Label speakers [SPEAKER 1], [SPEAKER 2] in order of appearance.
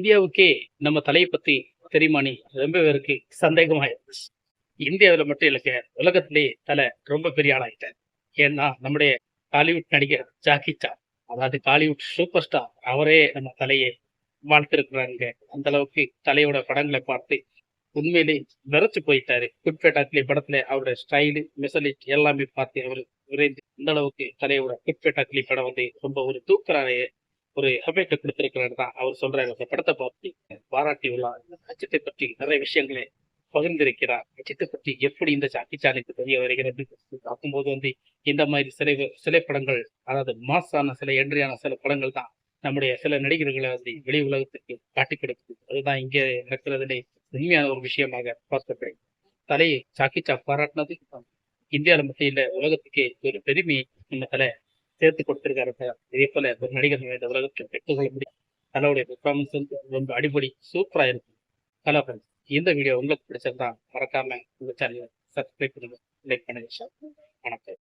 [SPEAKER 1] இந்தியாவுக்கே நம்ம தலையை பத்தி தெரியுமானி ரொம்ப பேருக்கு சந்தேகமாயிருச்சு. இந்தியாவில் மட்டும் இல்லைங்க, உலகத்திலேயே தலை ரொம்ப பெரிய ஆளாயிட்டார். ஏன்னா நம்முடைய காலிவுட் நடிகர் ஜாக்கி சான், அதாவது காலிவுட் சூப்பர் ஸ்டார், அவரே நம்ம தலையை வாழ்த்திருக்கிறாருங்க. அந்த அளவுக்கு தலையோட படங்களை பார்த்து உண்மையிலே வெறுத்து போயிட்டாரு. குட்பேட்டாக்லி படத்துல அவருடைய ஸ்டைலு மெசலிட் எல்லாமே பார்த்து அவர் விரைந்து இந்த அளவுக்கு தலையோட குட்பேட்டாக்லி படம் வந்து ரொம்ப ஒரு தூக்குறாரு, ஒரு எஃபெக்ட் கொடுத்திருக்கிறாரு தான் அவர் சொல்றாரு. அந்த படத்தை பார்த்து பாராட்டி உள்ளார். அஜித்தை பற்றி நிறைய விஷயங்களை பகிர்ந்திருக்கிறார். அஜித்தை பற்றி எப்படி இந்த ஜாக்கி சானுக்கு தெரிய வருகிறது பார்க்கும்போது வந்து இந்த மாதிரி சில படங்கள், அதாவது மாசான சில என்ட்ரியான சில படங்கள் தான் நம்முடைய சில நடிகர்களை வந்து வெளி உலகத்துக்கு காட்டி கொடுக்குது. அதுதான் இங்கே நடக்கிறதுலே உண்மையான ஒரு விஷயமாக பார்க்கப்படுது. தலையை ஜாக்கி சான் பாராட்டினது இந்தியாவில் மட்டும் இல்ல, உலகத்துக்கே ஒரு பெருமையை இந்த தலை சேர்த்து கொடுத்திருக்காரு. இதே போல ஒரு நடிகர் இந்த உலகத்தில் பெற்றுக்கொள்ள முடியும். தலையுடைய பெர்ஃபார்மன்ஸ் வந்து ரொம்ப அடிப்படை சூப்பரா இருக்கு. ஹலோ ஃப்ரெண்ட்ஸ், இந்த வீடியோ உங்களுக்கு பிடிச்சிருந்தா மறக்காம உங்க சேனலை சப்ஸ்கிரைப் பண்ணுங்க, லைக் பண்ணுங்க. வணக்கம்.